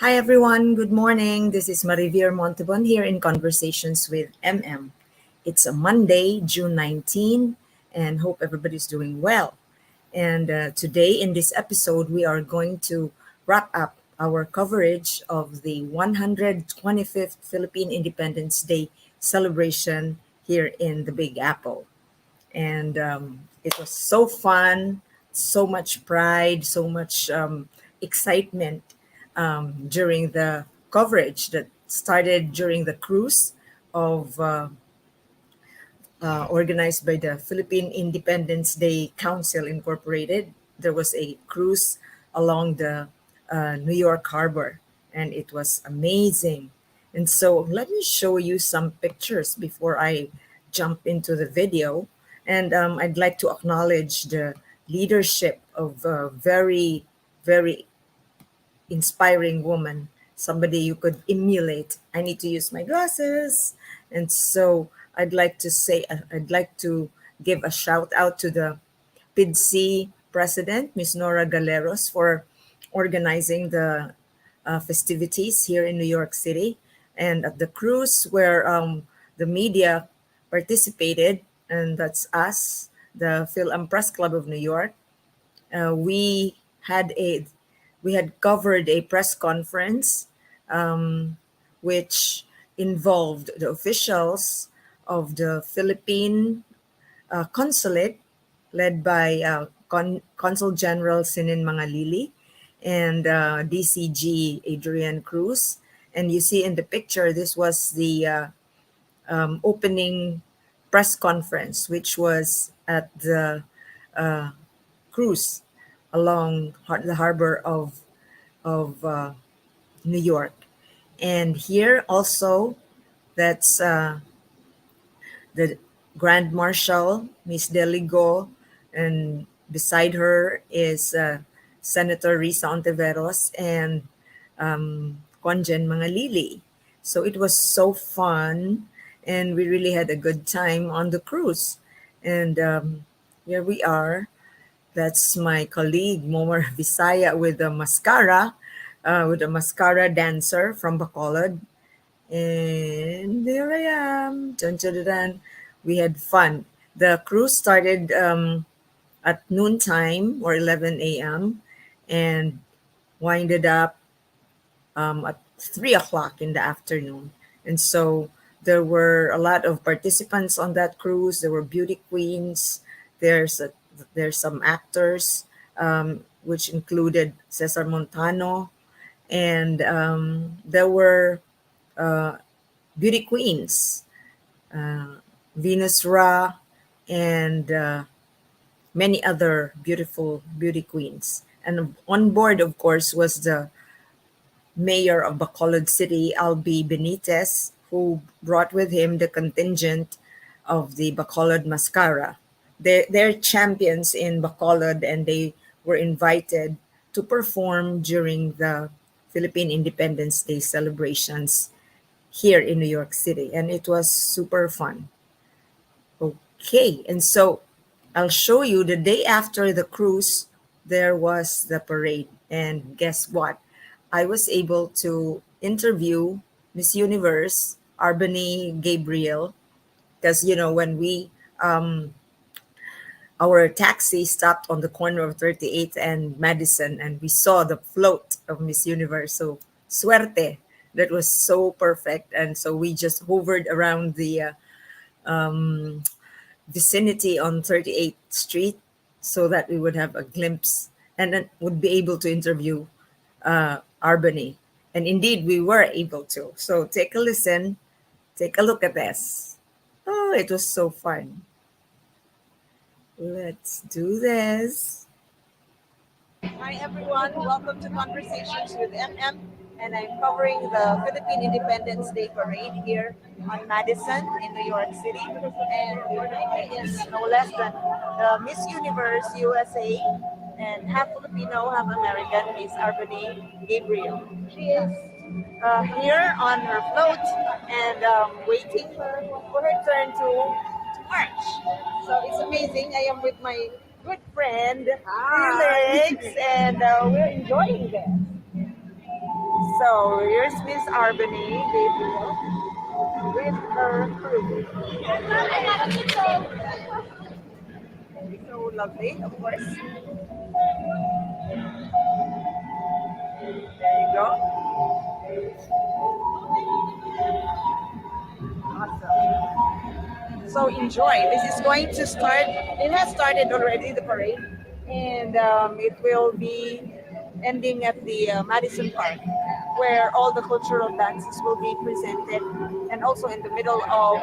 Hi everyone, good morning. This is Marivir Montebon here in Conversations with MM. It's a Monday, June 19, and hope everybody's doing well. And today in this episode, we are going to wrap up our coverage of the 125th Philippine Independence Day celebration here in the Big Apple. And it was so fun, so much pride, so much excitement during the coverage that started during the cruise of organized by the Philippine Independence Day Council Incorporated. There was a cruise along the New York Harbor, and it was amazing. And so, let me show you some pictures before I jump into the video. And I'd like to acknowledge the leadership of a very, very inspiring woman, somebody you could emulate. I need to use my glasses. And so I'd like to give a shout out to the PIDC president, Ms. Nora Galeros, for organizing the festivities here in New York City. And at the cruise where the media participated, and that's us, the Film Press Club of New York, uh, we had a we had covered a press conference which involved the officials of the Philippine consulate led by Consul General Sinin Mangalili and DCG Adrian Cruz. And you see in the picture, this was the opening press conference, which was at the cruise along the harbor of New York. And here also, that's the Grand Marshal, Miss Deligo, and beside her is Senator Risa Ontiveros and Conjen Mangalili. So it was so fun, and we really had a good time on the cruise. And here we are. That's my colleague, Momar Visaya, with a mascara dancer from Bacolod. And there I am. Dun, dun, dun, dun. We had fun. The cruise started at noontime or 11 a.m. and winded up at 3 o'clock in the afternoon. And so there were a lot of participants on that cruise. There were beauty queens. There's some actors, which included Cesar Montano, and there were uh, beauty queens, uh, Venus Ra, and many other beautiful beauty queens. And on board, of course, was the mayor of Bacolod City, Albi Benitez, who brought with him the contingent of the Bacolod Mascara. They're champions in Bacolod, and they were invited to perform during the Philippine Independence Day celebrations here in New York City. And it was super fun. Okay, and so I'll show you the day after the cruise, there was the parade. And guess what? I was able to interview Miss Universe, Arbany Gabriel, because, when our taxi stopped on the corner of 38th and Madison, and we saw the float of Miss Universe. So, suerte. That was so perfect. And so we just hovered around the um, vicinity on 38th Street so that we would have a glimpse and then would be able to interview Arbany. And indeed, we were able to. So take a listen, take a look at this. Oh, it was so fun. Let's do this. Hi, everyone. Welcome to Conversations with MM. And I'm covering the Philippine Independence Day Parade here on Madison in New York City. And behind me is no less than Miss Universe USA, and half Filipino, half American, Miss Arbany Gabriel. She is here on her float and waiting for her turn to march. So it's amazing. I am with my good friend, Felix, and we're enjoying this. So here's Miss Arbany Gabriel with her crew. So lovely, of course. There you go. Awesome. So enjoy. This is going to start. It has started already, the parade, and it will be ending at the Madison Park, where all the cultural dances will be presented, and also in the middle of,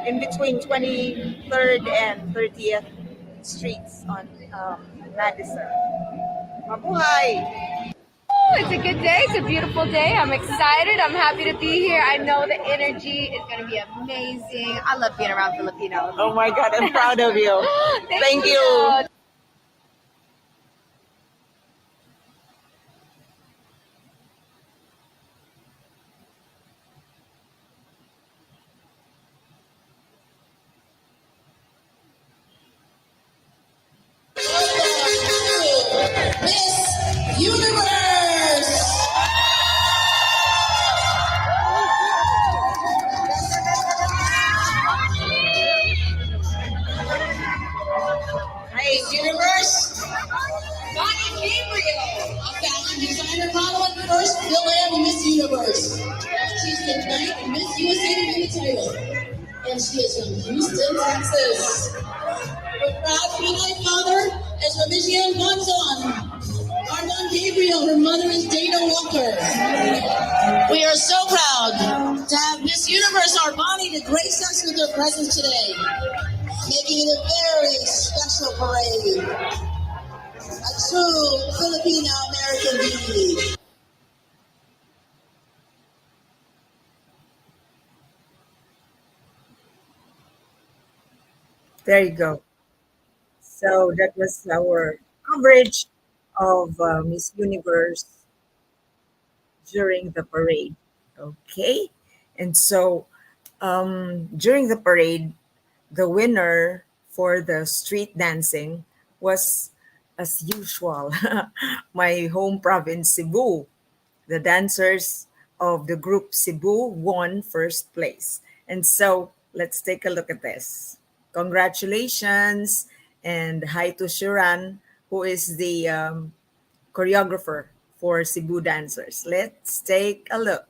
in between 23rd and 30th streets on Madison. Mabuhay! It's a good day. It's a beautiful day. I'm excited. I'm happy to be here. I know the energy is going to be amazing. I love being around Filipinos. Oh my God, I'm proud of you. Thank you. Miss Universe! Hey, Universe! Bonnie Gabriel, a fashion designer, model, and first villain Miss Universe. She's the ninth Miss USA to win the title. And she is from Houston, Texas. Her proud feline father is Ramizian Bonzon. Armand Gabriel, her mother is Dana Walker. We are so proud to have Miss Universe Arbani to grace us with her presence today, making it a very special parade. A true Filipino American beauty. There you go. So that was our coverage of Miss Universe during the parade. Okay. And so during the parade, the winner for the street dancing was, as usual, my home province, Cebu. The dancers of the group Cebu won first place. And so let's take a look at this. Congratulations and hi to Shiran, who is the choreographer for Cebu dancers. Let's take a look.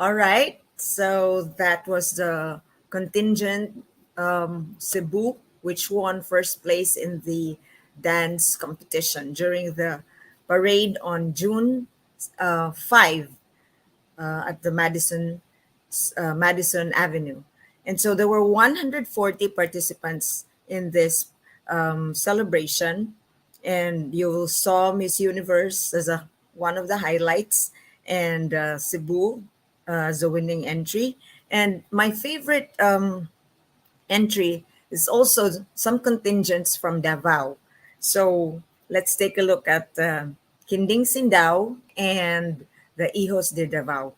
All right. So that was the contingent Cebu, which won first place in the dance competition during the parade on June 5 at the Madison Avenue. And so there were 140 participants in this celebration, and you saw Miss Universe as one of the highlights, and Cebu as a winning entry. And my favorite entry is also some contingents from Davao. So let's take a look at Kinding Sindao and the Hijos de Davao.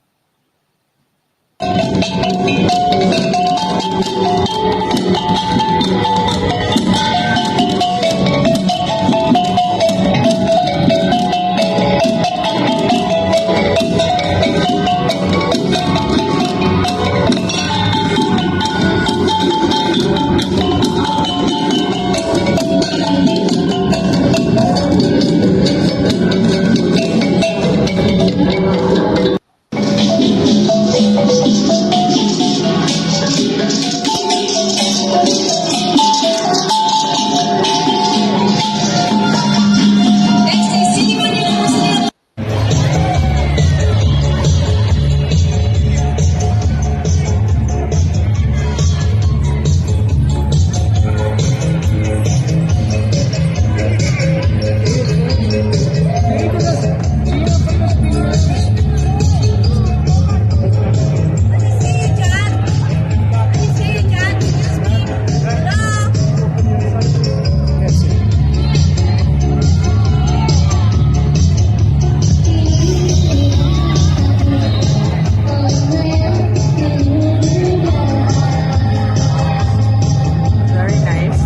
Very nice.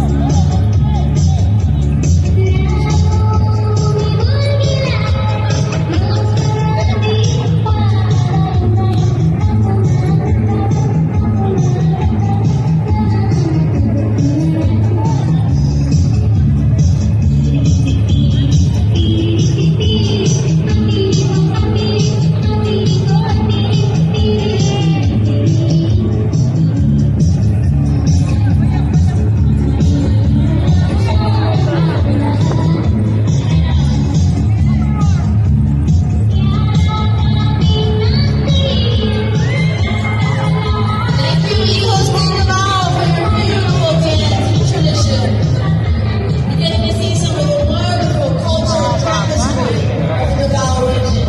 Thank you, Eagles Carnival, for your beautiful dance tradition. You're getting to see some of the wonderful culture and tapestry of the Davao region.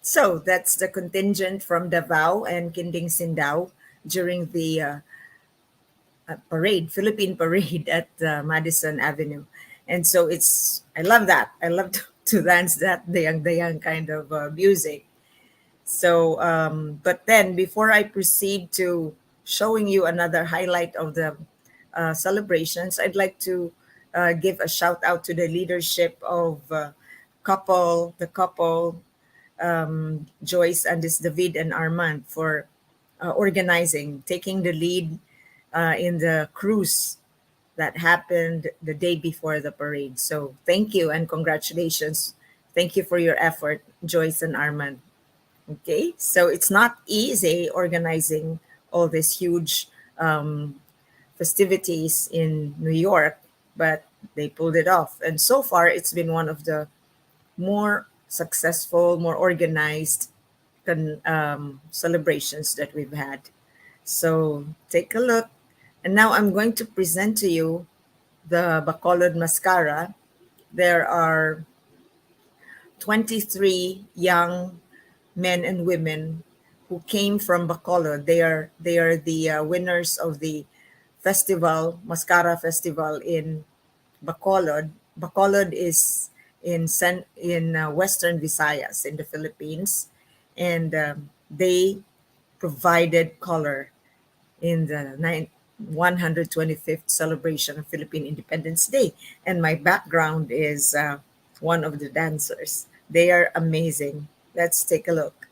So that's the contingent from Davao and Kinding Sindao during the parade, Philippine parade at Madison Avenue. And so I love that. I love to dance that dayang kind of music. So, but then before I proceed to showing you another highlight of the celebrations, I'd like to give a shout out to the leadership of the couple, Joyce and this David and Armand for organizing, taking the lead in the cruise that happened the day before the parade. So thank you and congratulations. Thank you for your effort, Joyce and Armand. Okay, so it's not easy organizing all these huge festivities in New York, but they pulled it off. And so far, it's been one of the more successful, more organized celebrations that we've had. So take a look. And now I'm going to present to you the Bacolod Mascara. There are 23 young men and women who came from Bacolod. They are the winners of the festival, Mascara Festival in Bacolod. Bacolod is in Western Visayas in the Philippines, and they provided color in the 125th celebration of Philippine Independence Day. And my background is one of the dancers. They are amazing. Let's take a look.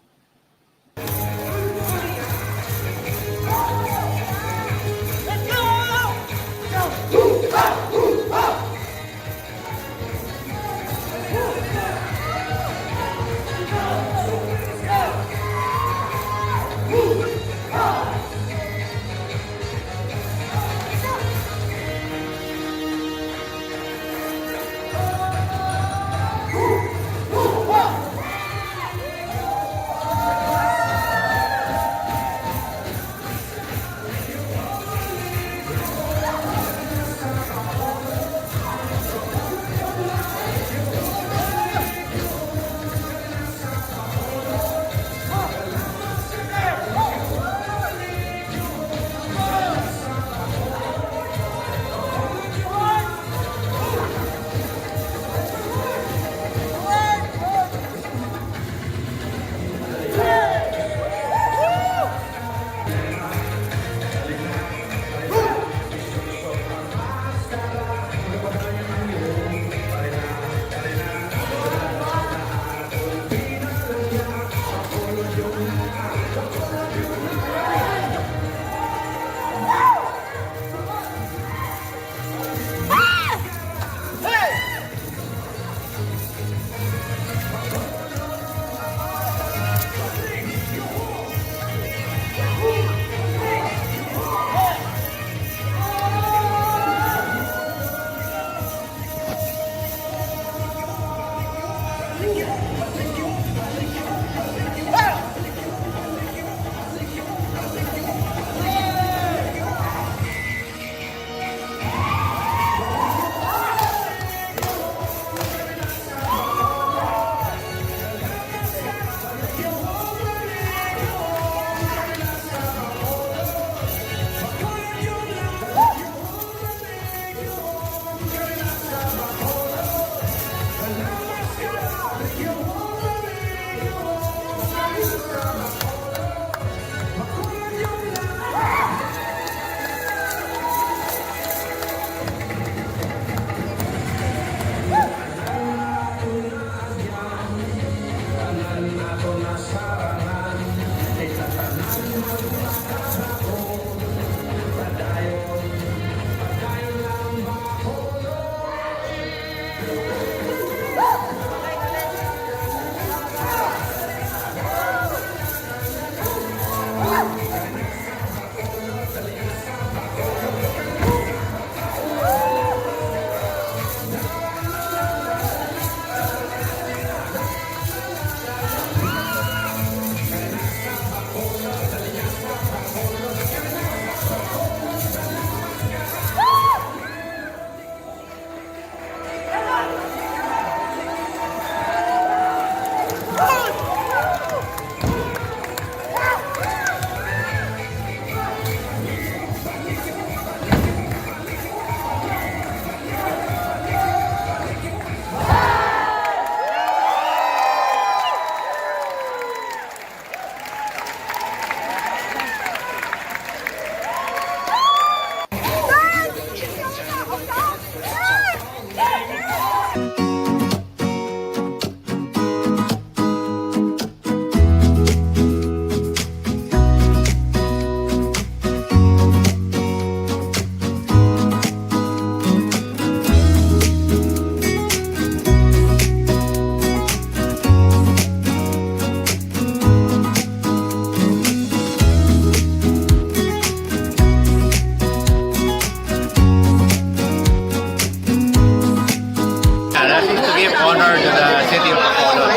to give honor to the city of Bacolod.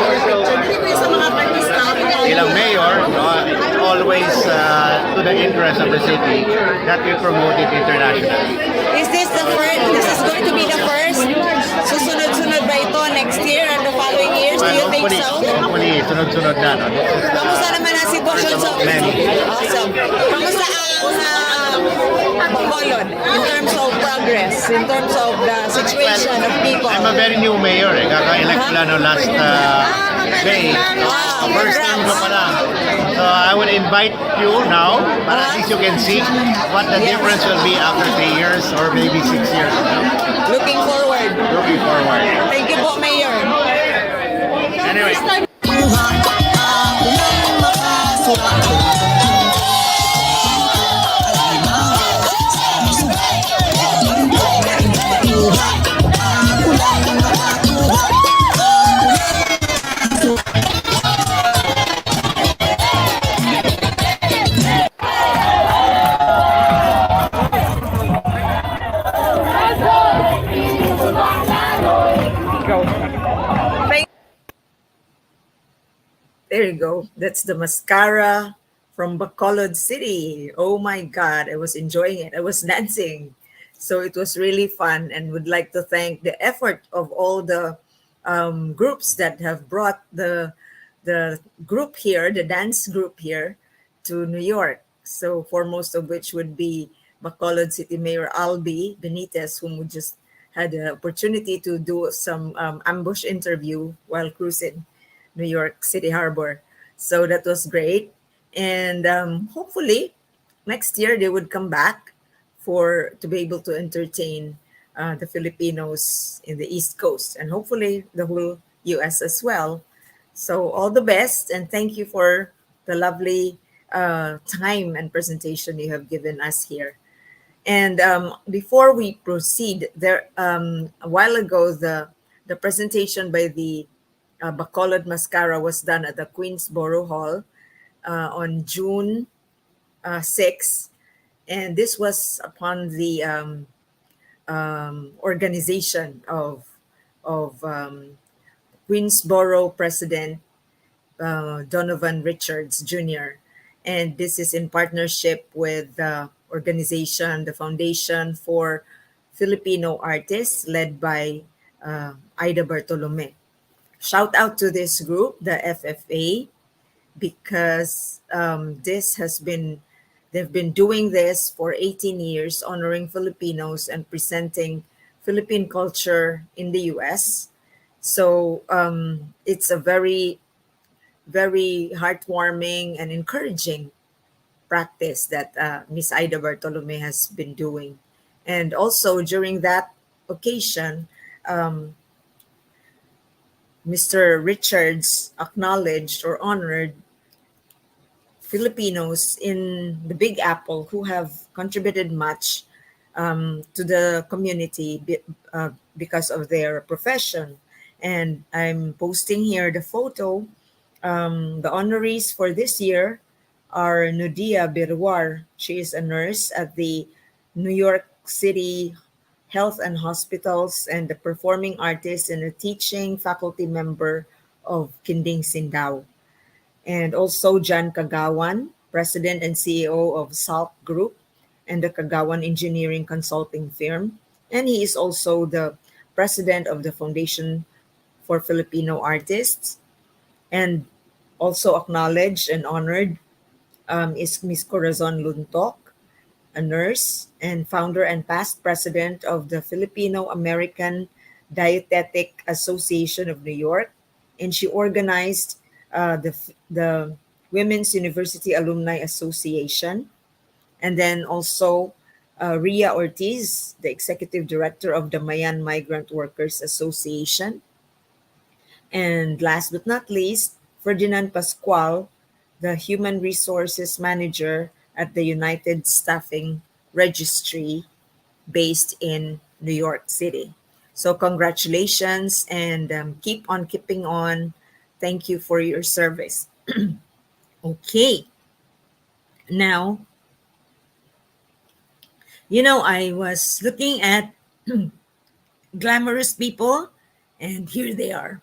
Ilang mayor, no, always to the interest of the city that we promote it internationally. Is this the first? This is going to be the first? Susunod-sunod ba ito next year or the following years? Do you think so? Hopefully, sunod-sunod na. No? Kamusta naman ang sitwasyon sa... Awesome. Kamusta ang Bacolod in terms of progress, in terms of the situation of people? I'm a very new mayor. Kaka-elect lang no last May. First time ko pa lang. So I will invite you now para at least you can see what the difference will be after 3 years or maybe 6 years. Looking forward. Looking forward. Thank you po, Mayor. Anyway. There you go. That's the mascara from Bacolod City. Oh my God, I was enjoying it. I was dancing. So it was really fun, and would like to thank the effort of all the groups that have brought the group here, the dance group here to New York. So foremost of which would be Bacolod City Mayor Albi Benitez, whom we just had the opportunity to do some ambush interview while cruising New York City Harbor. So that was great. And hopefully next year they would come back to be able to entertain the Filipinos in the East Coast, and hopefully the whole US as well. So all the best, and thank you for the lovely time and presentation you have given us here. And before we proceed, there a while ago the presentation by the Bacolod Mascara was done at the Queensboro Hall on June 6, and this was upon the organization of Queensboro President Donovan Richards Jr., and this is in partnership with the organization, the Foundation for Filipino Artists, led by Ida Bartolome. Shout out to this group, the FFA, because they've been doing this for 18 years, honoring Filipinos and presenting Philippine culture in the US. So it's a very, very heartwarming and encouraging practice that Miss Ida Bartolome has been doing. And also during that occasion, Mr. Richards acknowledged or honored Filipinos in the Big Apple who have contributed much to the community because of their profession. And I'm posting here the photo. The honorees for this year are Nudia Birwar. She is a nurse at the New York City Health and Hospitals, and a performing artist and a teaching faculty member of Kinding Sindao. And also John Kagawan, President and CEO of SALT Group and the Kagawan Engineering Consulting Firm. And he is also the president of the Foundation for Filipino Artists. And also acknowledged and honored is Ms. Corazon Luntok, a nurse and founder and past president of the Filipino American Dietetic Association of New York. And she organized the Women's University Alumni Association. And then also Ria Ortiz, the executive director of the Mayan Migrant Workers Association. And last but not least, Ferdinand Pascual, the human resources manager at the United Staffing Registry based in New York City. So congratulations, and keep on keeping on. Thank you for your service. Okay. Now, I was looking at glamorous people, And here they are.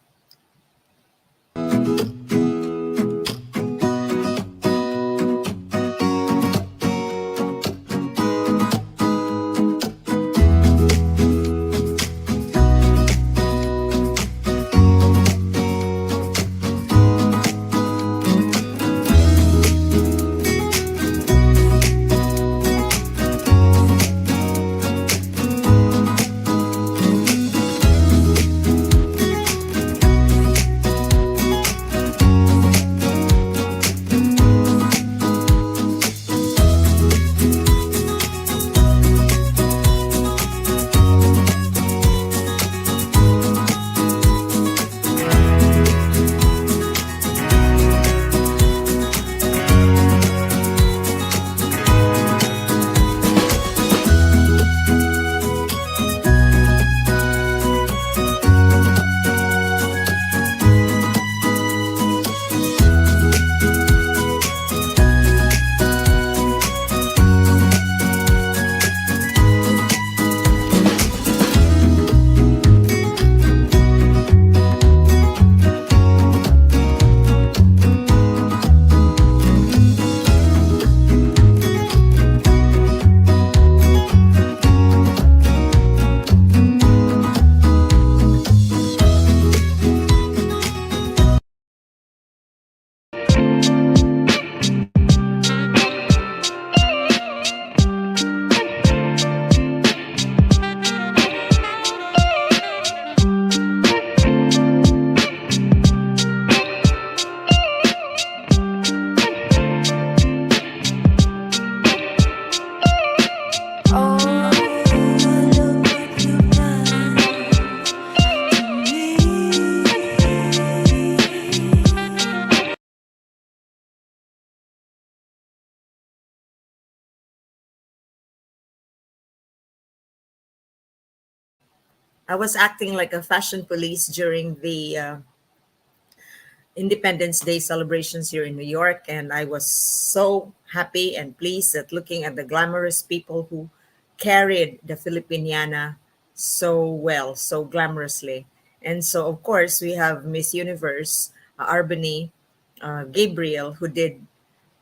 I was acting like a fashion police during the Independence Day celebrations here in New York, and I was so happy and pleased at looking at the glamorous people who carried the Filipiniana so well, so glamorously. And so, of course, we have Miss Universe, Arbany Gabriel, who did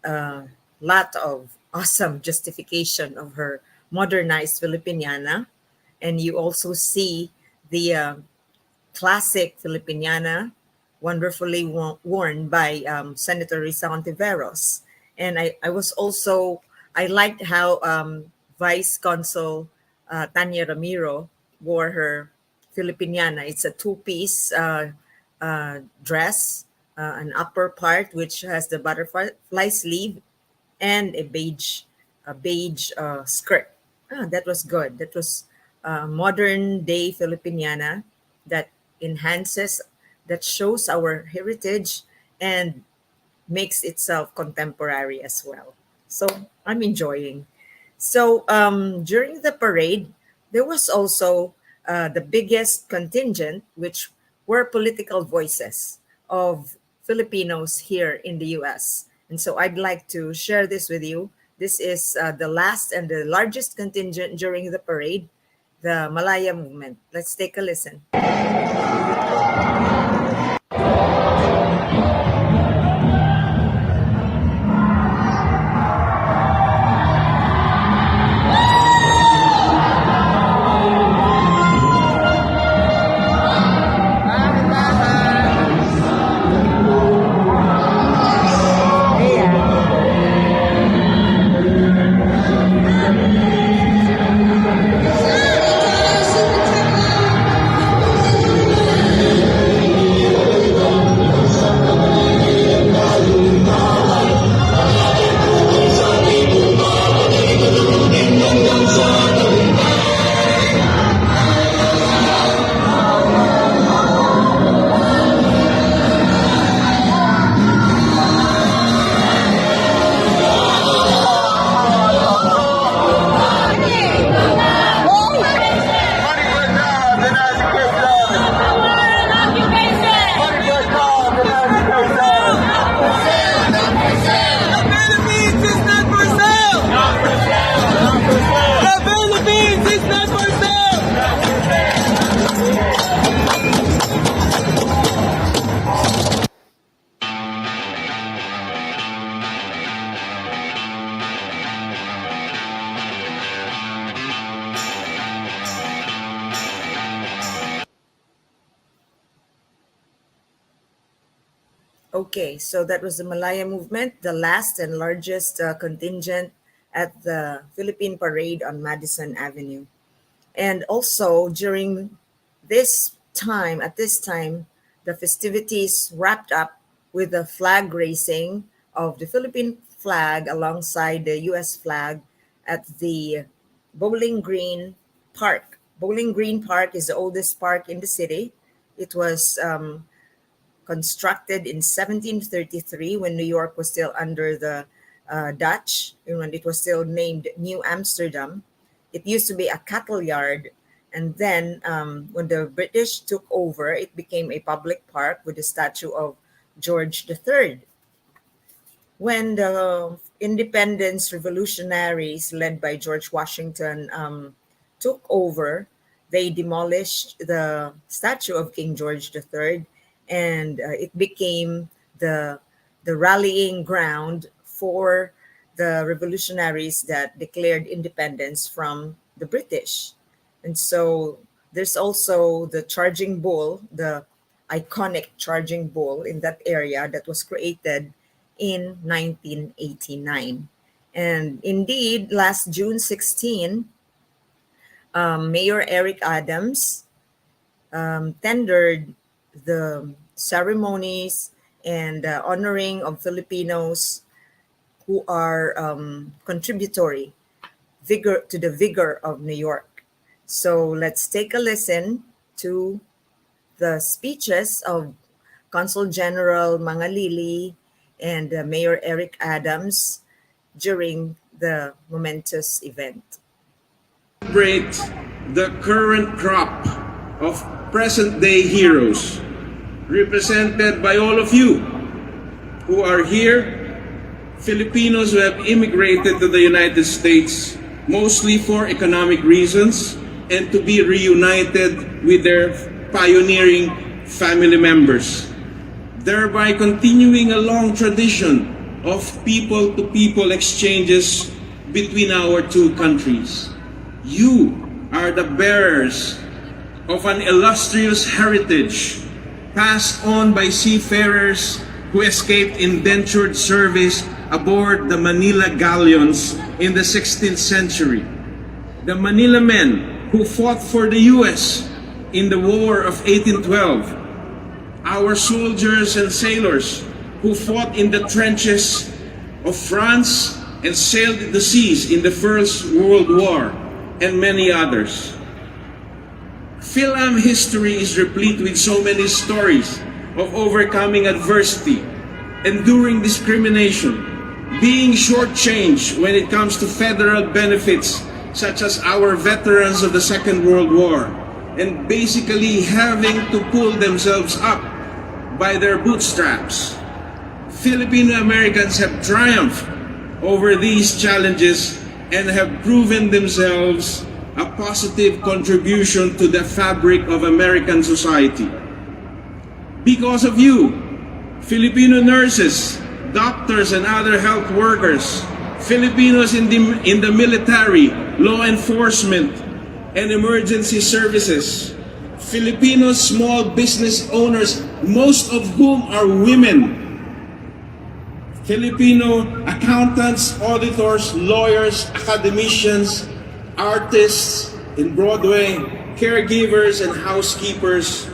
a lot of awesome justification of her modernized Filipiniana. And you also see the classic Filipiniana, wonderfully worn by Senator Risa Ontiveros. And I was also, I liked how Vice Consul Tanya Ramiro wore her Filipiniana. It's a two-piece dress, an upper part which has the butterfly sleeve and a beige skirt. That was good. That was modern day Filipiniana that enhances, that shows our heritage and makes itself contemporary as well. So I'm enjoying. So during the parade, there was also the biggest contingent, which were political voices of Filipinos here in the US. And so I'd like to share this with you. This is the last and the largest contingent during the parade, the Malaya movement. Let's take a listen. Okay, so that was the Malaya movement, the last and largest contingent at the Philippine Parade on Madison Avenue. And also during at this time, the festivities wrapped up with the flag raising of the Philippine flag alongside the US flag at the Bowling Green Park. Bowling Green Park is the oldest park in the city. It was constructed in 1733 when New York was still under the Dutch, and when it was still named New Amsterdam. It used to be a cattle yard, and then when the British took over, it became a public park with the statue of George III. When the independence revolutionaries led by George Washington took over, they demolished the statue of King George III, and it became the rallying ground for the revolutionaries that declared independence from the British. And so there's also the charging bull, the iconic charging bull in that area that was created in 1989. And indeed, last June 16, Mayor Eric Adams tendered the ceremonies and honoring of Filipinos who are contributory vigor to the vigor of New York. So let's take a listen to the speeches of Consul General Mangalili and Mayor Eric Adams during the momentous event. Celebrate the current crop of present-day heroes, represented by all of you who are here, Filipinos who have immigrated to the United States, mostly for economic reasons, and to be reunited with their pioneering family members, thereby continuing a long tradition of people-to-people exchanges between our two countries. You are the bearers of an illustrious heritage passed on by seafarers who escaped indentured service aboard the Manila galleons in the 16th century. The Manila men who fought for the U.S. in the War of 1812. Our soldiers and sailors who fought in the trenches of France and sailed the seas in the First World War, and many others. Phil-Am history is replete with so many stories of overcoming adversity, enduring discrimination, being shortchanged when it comes to federal benefits such as our veterans of the Second World War, and basically having to pull themselves up by their bootstraps. Filipino Americans have triumphed over these challenges and have proven themselves a positive contribution to the fabric of American society. Because of you, Filipino nurses, doctors, and other health workers, Filipinos in the military, law enforcement, and emergency services, Filipino small business owners, most of whom are women, Filipino accountants, auditors, lawyers, academicians, artists in Broadway, caregivers, and housekeepers.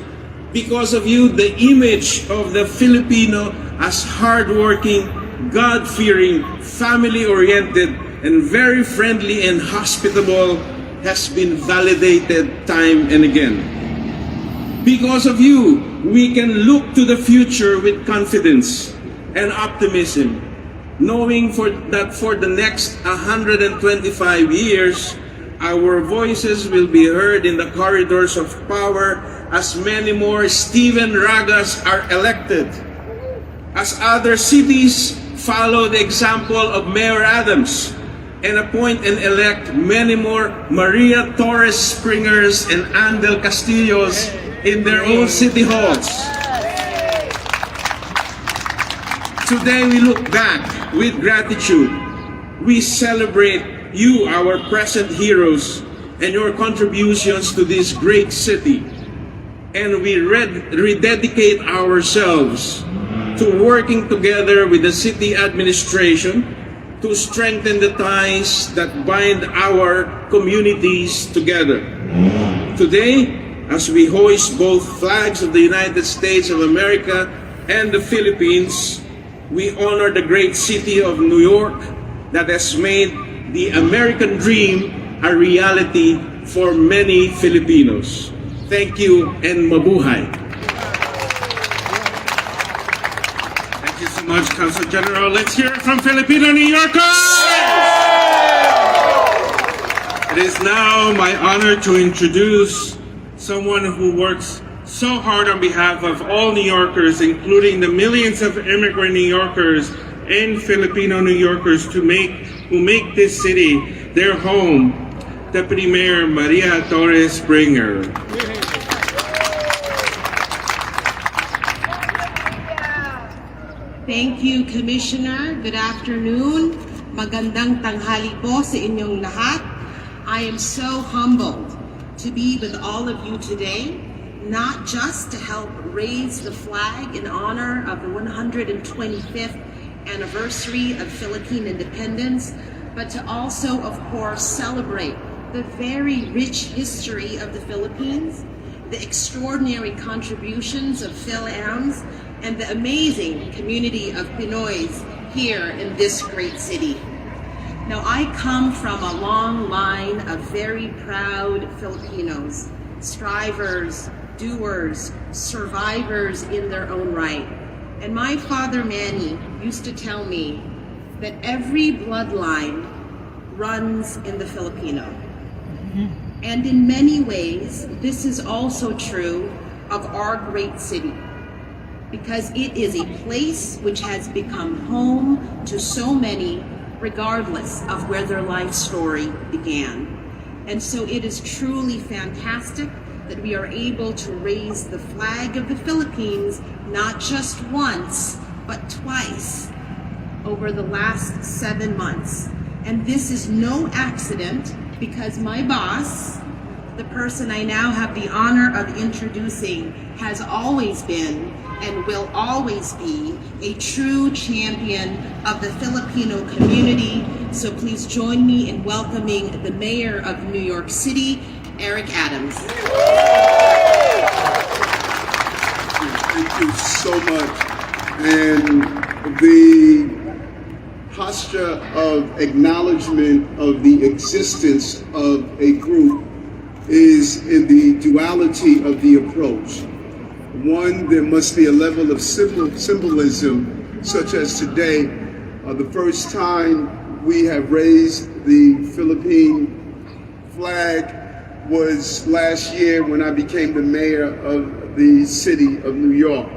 Because of you, the image of the Filipino as hardworking, God-fearing, family-oriented, and very friendly and hospitable has been validated time and again. Because of you, we can look to the future with confidence and optimism, knowing that for the next 125 years, our voices will be heard in the corridors of power as many more Stephen Ragas are elected, as other cities follow the example of Mayor Adams and appoint and elect many more Maria Torres Springers and Andel Castillos in their own city halls. Today we look back with gratitude. We celebrate you, our present heroes, and your contributions to this great city. And we rededicate ourselves to working together with the city administration to strengthen the ties that bind our communities together. Today, as we hoist both flags of the United States of America and the Philippines, we honor the great city of New York that has made the American dream a reality for many Filipinos. Thank you and Mabuhay. Thank you so much, Council General. Let's hear it from Filipino New Yorkers! It is now my honor to introduce someone who works so hard on behalf of all New Yorkers, including the millions of immigrant New Yorkers and Filipino New Yorkers who make this city their home, Deputy Mayor Maria Torres Springer. Thank you, Commissioner. Good afternoon. Magandang tanghali po sa inyong lahat. I am so humbled to be with all of you today, not just to help raise the flag in honor of the 125th anniversary of Philippine Independence, but to also, of course, celebrate the very rich history of the Philippines, the extraordinary contributions of Phil-Ams, and the amazing community of Pinoys here in this great city. Now, I come from a long line of very proud Filipinos, strivers, doers, survivors in their own right. And my father Manny used to tell me that every bloodline runs in the Filipino. And in many ways, this is also true of our great city, because it is a place which has become home to so many, regardless of where their life story began. And so it is truly fantastic that we are able to raise the flag of the Philippines not just once, but twice over the last 7 months. And this is no accident, because my boss, the person I now have the honor of introducing, has always been and will always be a true champion of the Filipino community. So please join me in welcoming the Mayor of New York City, Eric Adams. Thank you so much. And the posture of acknowledgement of the existence of a group is in the duality of the approach. One, there must be a level of symbolism, such as today, the first time we have raised the Philippine flag was last year when I became the mayor of the city of New York.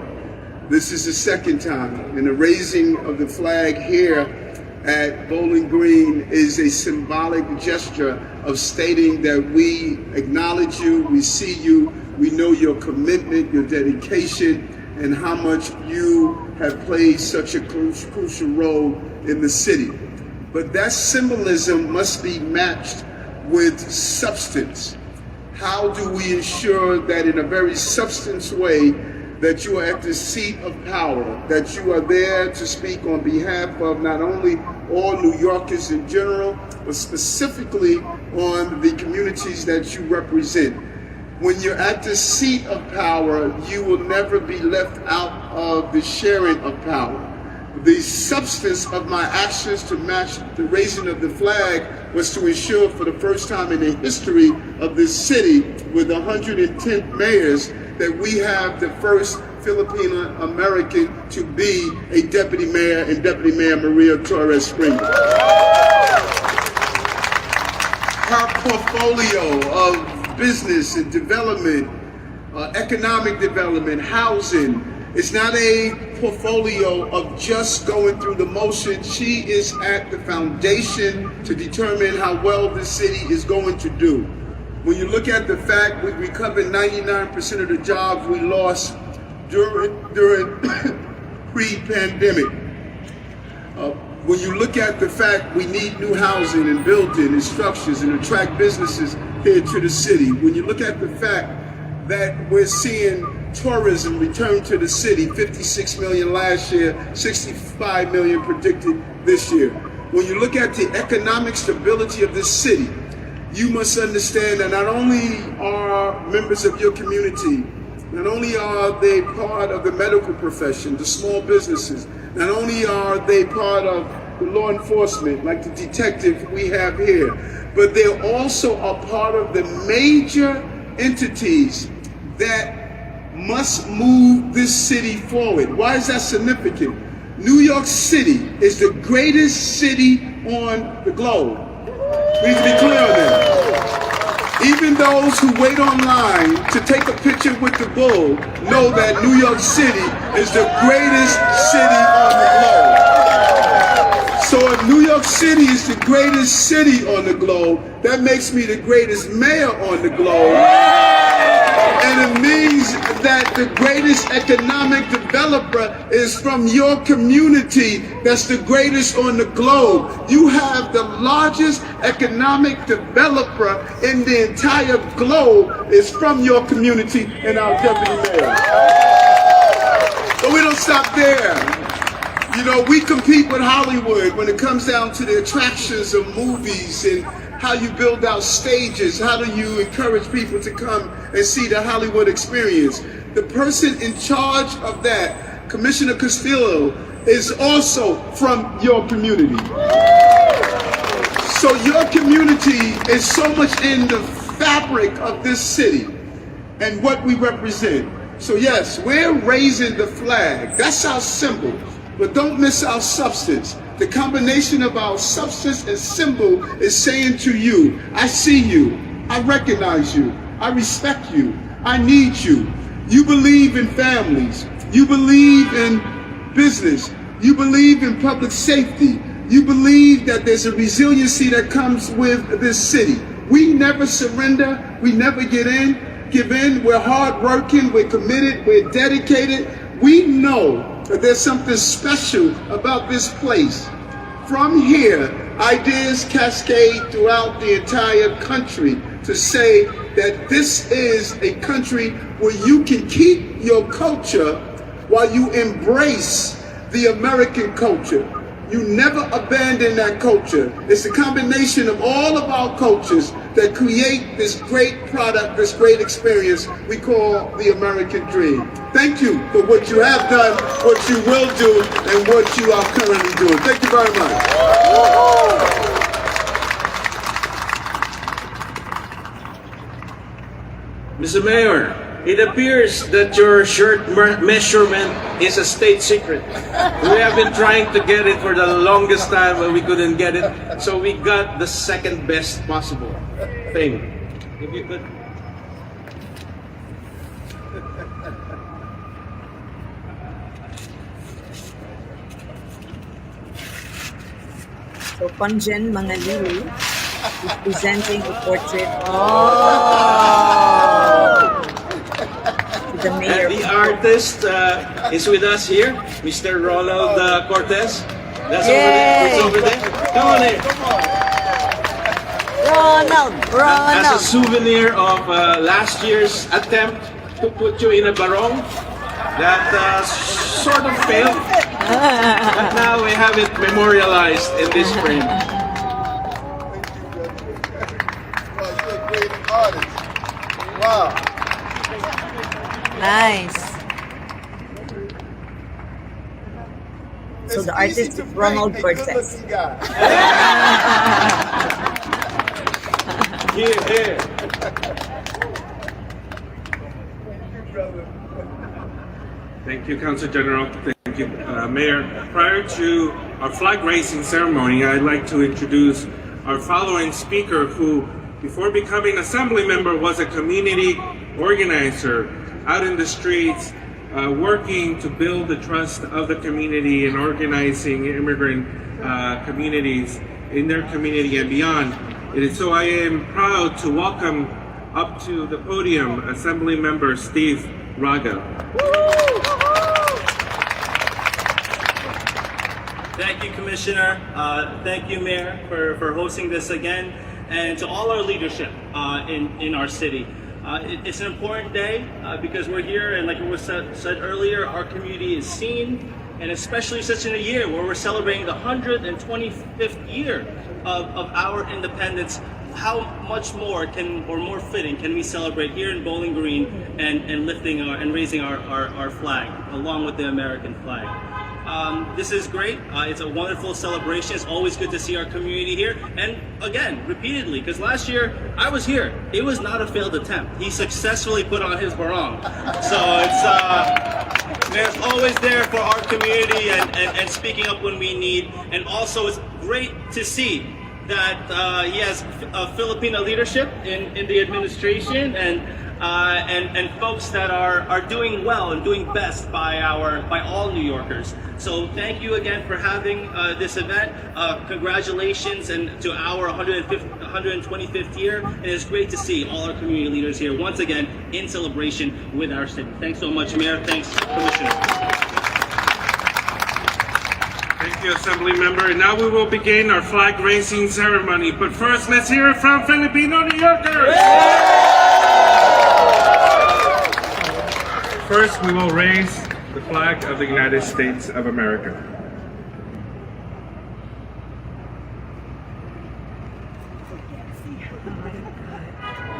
This is the second time, and the raising of the flag here at Bowling Green is a symbolic gesture of stating that we acknowledge you, we see you, we know your commitment, your dedication, and how much you have played such a crucial role in the city. But that symbolism must be matched with substance. How do we ensure that in a very substance way that you are at the seat of power, that you are there to speak on behalf of not only all New Yorkers in general, but specifically on the communities that you represent? When you're at the seat of power, you will never be left out of the sharing of power. The substance of my actions to match the raising of the flag was to ensure for the first time in the history of this city, with 110 mayors, that we have the first Filipino American to be a deputy mayor, and Deputy Mayor Maria Torres Springer. Her portfolio of business and development, economic development, housing, it's not a portfolio of just going through the motion. She is at the foundation to determine how well this city is going to do. When you look at the fact we recovered 99% of the jobs we lost during pre-pandemic. When you look at the fact we need new housing and building and structures and attract businesses here to the city. When you look at the fact that we're seeing tourism returned to the city, 56 million last year, 65 million predicted this year. When you look at the economic stability of this city, you must understand that not only are members of your community, not only are they part of the medical profession, the small businesses, not only are they part of the law enforcement, like the detective we have here, but they're also a part of the major entities that must move this city forward. Why is that significant? New York City is the greatest city on the globe. We need to be clear on that. Even those who wait online to take a picture with the bull know that New York City is the greatest city on the globe. So if New York City is the greatest city on the globe, that makes me the greatest mayor on the globe. And it means that the greatest economic developer is from your community. That's the greatest on the globe. You have the largest economic developer in the entire globe is from your community and our deputy mayor. But we don't stop there. You know, we compete with Hollywood when it comes down to the attractions of movies and how you build out stages, how do you encourage people to come and see the Hollywood experience. The person in charge of that, Commissioner Castillo, is also from your community. So your community is so much in the fabric of this city and what we represent. So yes, we're raising the flag. That's our symbol. But don't miss our substance. The combination of our substance and symbol is saying to you, I see you, I recognize you, I respect you, I need you. You believe in families, you believe in business, you believe in public safety, you believe that there's a resiliency that comes with this city. We never surrender, we never give in, we're hardworking, we're committed, we're dedicated. We know that there's something special about this place. From here, ideas cascade throughout the entire country to say that this is a country where you can keep your culture while you embrace the American culture. You never abandon that culture. It's a combination of all of our cultures that create this great product, this great experience we call the American dream. Thank you for what you have done, what you will do, and what you are currently doing. Thank you very much. Mr. Mayor, it appears that your shirt measurement is a state secret. We have been trying to get it for the longest time, but we couldn't get it. So we got the second best possible thing. If you could. So, Conjen Mangalili is presenting a portrait to the mayor. And the artist is with us here, Mr. Ronald Cortez. That's over there. Come on in. Ronald. As a souvenir of last year's attempt to put you in a barong that sort of failed. But now we have it memorialized in this frame. Well, you're a great artist. Wow. Nice. So the artist is Ronald Cortez. Here. Thank you, Council General. Thank you, Mayor. Prior to our flag raising ceremony, I'd like to introduce our following speaker who, before becoming assembly member, was a community organizer out in the streets, working to build the trust of the community and organizing immigrant communities in their community and beyond. So I am proud to welcome up to the podium Assembly Member Steve Raga. Thank you, Commissioner. Thank you, Mayor, for hosting this again, and to all our leadership in our city. It's an important day because we're here, and like it was said earlier, our community is seen, and especially such in a year where we're celebrating the 125th year of our independence. How much more more fitting can we celebrate here in Bowling Green and lifting and raising our flag along with the American flag? This is great. It's a wonderful celebration. It's always good to see our community here. And again, repeatedly, because last year I was here. It was not a failed attempt. He successfully put on his barong. So there's always there for our community and speaking up when we need. And also it's great to see that he has Filipino leadership in the administration and folks that are doing well and doing best by all New Yorkers. So thank you again for having this event. Congratulations and to our 125th year. And it's great to see all our community leaders here once again in celebration with our city. Thanks so much, Mayor. Thanks, Commissioner. Thank you, Assembly Member. And now we will begin our flag raising ceremony. But first, let's hear it from Filipino New Yorkers. First, we will raise the flag of the United States of America.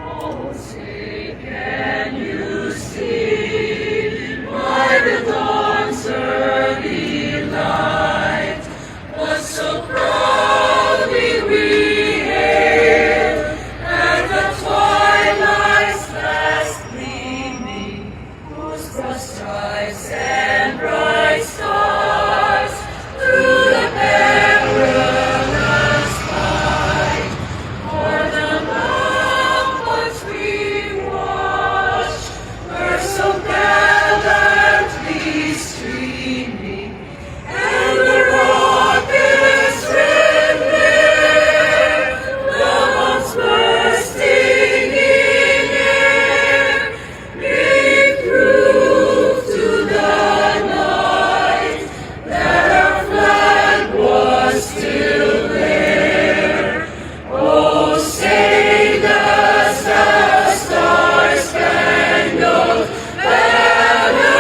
Oh, say, can you see why the dawn's early light was so proudly we hailed at the twilight's last gleaming, whose broad stripes and bright stars through the perilous fight for the ramparts we watched were so gallantly streaming, and the rockets red glare, the bombs bursting in air, gave proof to the night that our flag was still there. Oh, say does the star-spangled banner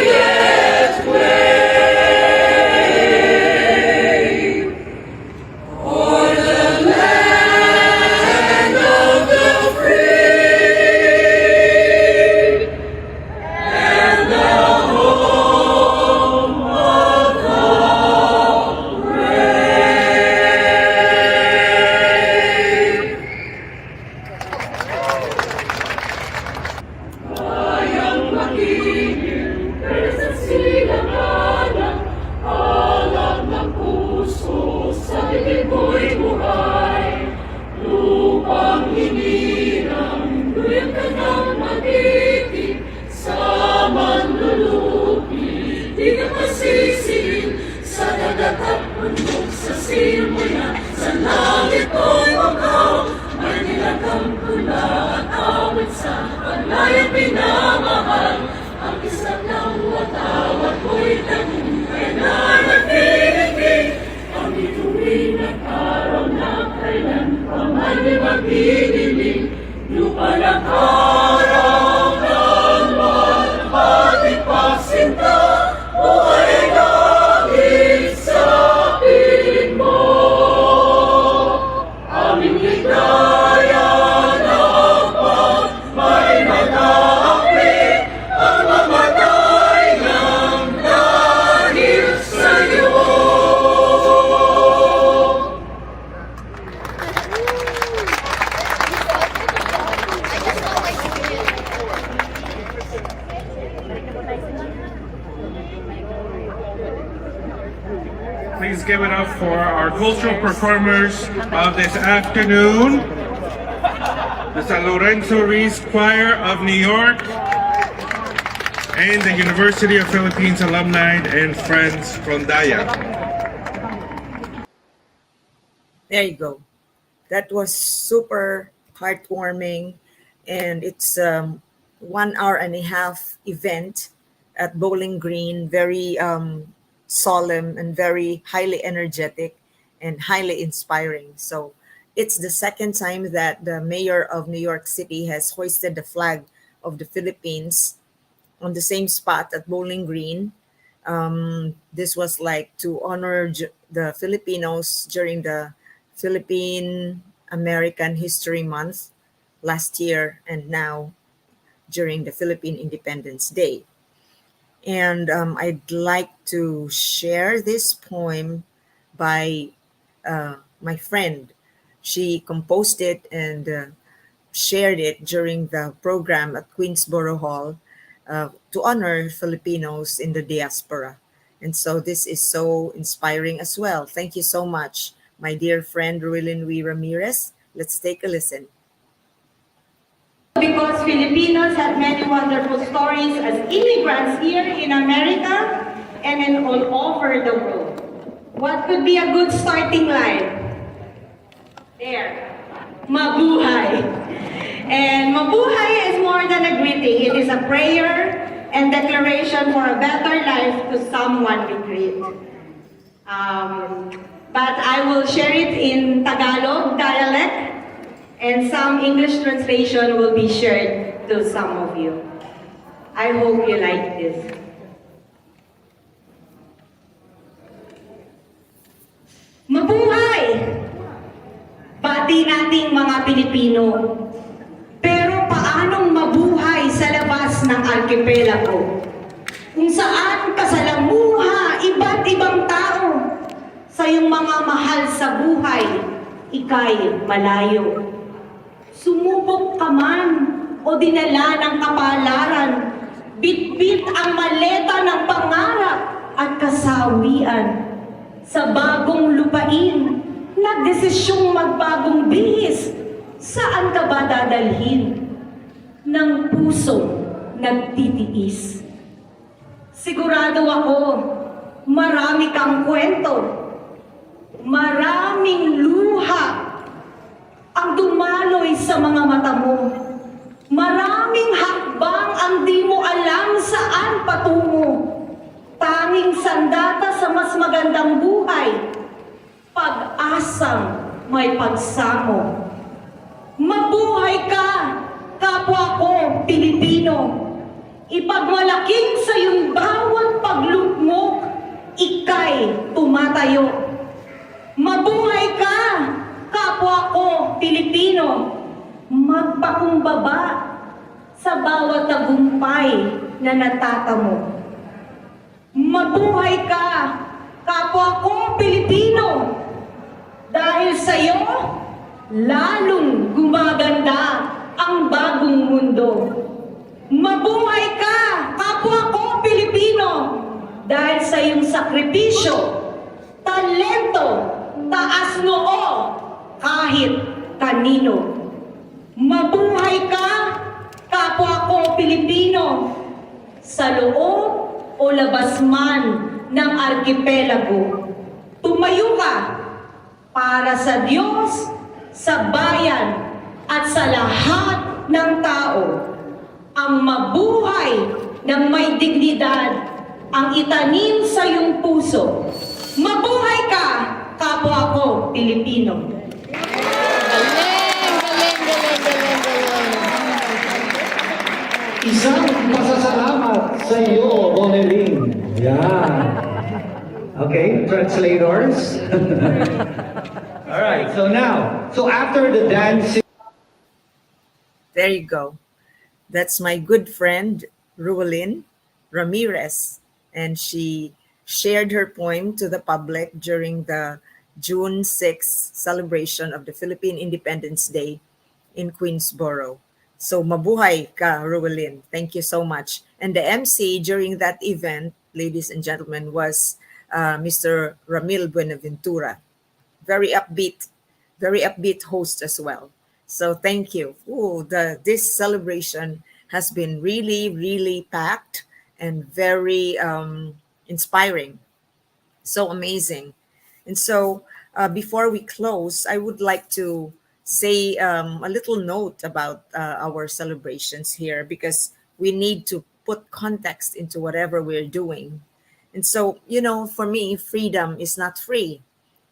yet wave o'er the land of the free and the home of the brave. Bayang magiging sa silanganan, alam ng puso sa bibig mo'y buhay. Lupang hinirang, luyang ka ng mag-ibig, sa manlulupi, di ka masisihin, sa dagat at bundok, sa simula, sa langit mo'y wakaw, may nilagam pula at awit sa paglayang pinamahal. Ang isang ng watawat mo'y tagumpay na nagpilipig, ang ituwing at araw na kailan pa man di magdidilig. Lupa ng araw ng malhating pagsinta, buhay ay langit sa piling mo. Aming ligaya ng may mag-aakit, ang mamatay ng dahil sa iyo. Please give it up for our cultural performers of this afternoon. The San Lorenzo Reese Choir of New York and the University of Philippines alumni and friends from Daya. There you go. That was super heartwarming, and it's 1 hour and a half event at Bowling Green. Very solemn and very highly energetic and highly inspiring. So it's the second time that the mayor of New York City has hoisted the flag of the Philippines on the same spot at Bowling Green. This was like to honor the Filipinos during the Philippine American History Month last year and now during the Philippine Independence Day. And I'd like to share this poem by my friend. She composed it and shared it during the program at Queensboro Hall to honor Filipinos in the diaspora. And so this is so inspiring as well. Thank you so much, my dear friend Ruilin Ramirez. Let's take a listen. Because Filipinos have many wonderful stories as immigrants here in America and in all over the world. What could be a good starting line? There, Mabuhay. And Mabuhay is more than a greeting. It is a prayer and declaration for a better life to someone we greet. But I will share it in Tagalog dialect, and some English translation will be shared to some of you. I hope you like this. Mabuhay! Bati nating mga Pilipino. Pero paanong mabuhay sa labas ng arkipelago? Kung saan kasalamuha iba't ibang tao sa iyong mga mahal sa buhay, ika'y malayo. Sumubok ka man o dinala ng kapalaran, bitbit ang maleta ng pangarap at kasawian. Sa bagong lupain, nagdesisyong magbagong bihis, saan ka ba dadalhin? Ng pusong nagtitiis. Sigurado ako, marami kang kwento, maraming luha ang dumaloy sa mga mata mo. Maraming hakbang ang di mo alam saan patungo. Tanging sandata sa mas magandang buhay, pag-asang may pagsamo. Mabuhay ka, kapwa ko, Pilipino. Ipagmalaking sa iyong bawat paglugmok, ika'y tumatayo. Mabuhay ka, kapwa ko, Pilipino. Magpakumbaba sa bawat tagumpay na natatamo. Mabuhay ka, kapwa ko, Pilipino. Dahil sa iyo, lalong gumaganda ang bagong mundo. Mabuhay ka, kapwa ko, Pilipino. Dahil sa iyong sakripisyo, talento, taas noo, kahit kanino. Mabuhay ka, kapwa ko, Pilipino. Sa loob o labas man ng arkipelago, tumayo ka para sa Diyos, sa bayan, at sa lahat ng tao. Ang mabuhay ng may dignidad ang itanim sa iyong puso. Mabuhay ka, kapwa ko, Pilipino. Isang pasasalamat sa iyo, Ronelyn. Yeah. Okay, translators. All right, so after the dancing. There you go. That's my good friend, Ruilin Ramirez. And she shared her poem to the public during the June 6th celebration of the Philippine Independence Day in Queensboro. So mabuhay ka, Ruilin. Thank you so much. And the MC during that event, ladies and gentlemen, was Mr. Ramil Buenaventura. Very upbeat host as well. So thank you. This celebration has been really, really packed and very inspiring. So amazing. And so before we close, I would like to say a little note about our celebrations here, because we need to put context into whatever we're doing. And so, for me, freedom is not free.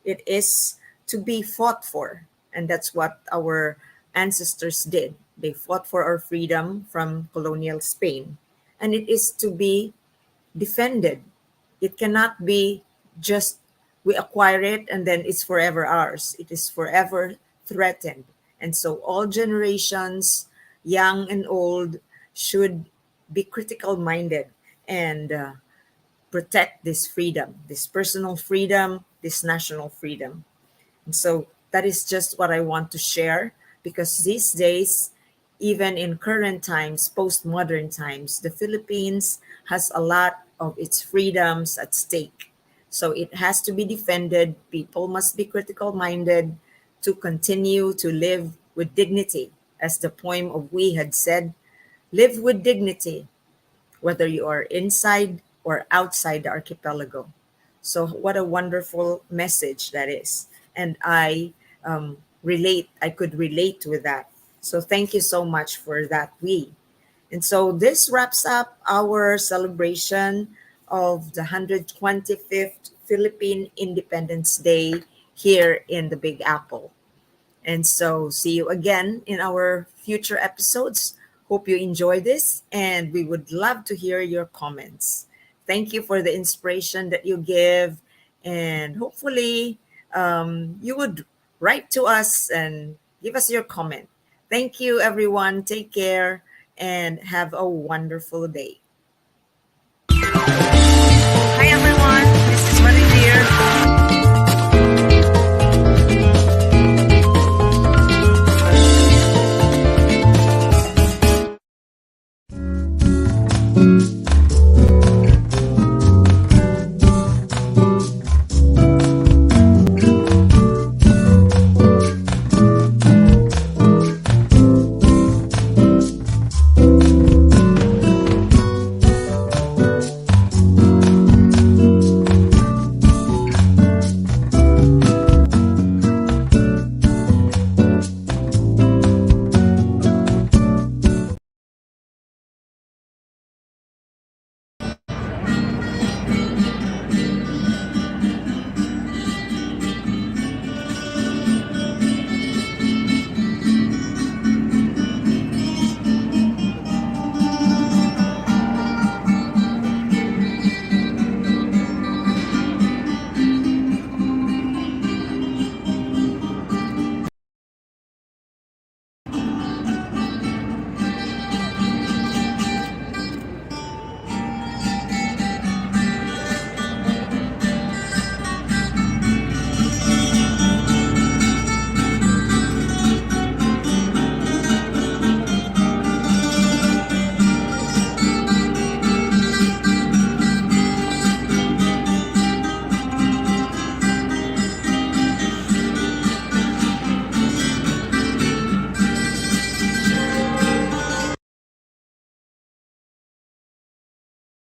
It is to be fought for. And that's what our ancestors did. They fought for our freedom from colonial Spain. And it is to be defended. It cannot be just we acquire it and then it's forever ours. It is forever threatened. And so all generations, young and old, should be critical minded and protect this freedom, this personal freedom, this national freedom. And so that is just what I want to share, because these days, even in current times, postmodern times, the Philippines has a lot of its freedoms at stake. So it has to be defended. People must be critical minded to continue to live with dignity. As the poem of We had said, live with dignity, whether you are inside or outside the archipelago. So, what a wonderful message that is. And I could relate with that. So, thank you so much for that, we. And so, this wraps up our celebration of the 125th Philippine Independence Day here in the Big Apple. And so, see you again in our future episodes. Hope you enjoy this, and we would love to hear your comments. Thank you for the inspiration that you give, and hopefully, you would write to us and give us your comment. Thank you, everyone. Take care and have a wonderful day.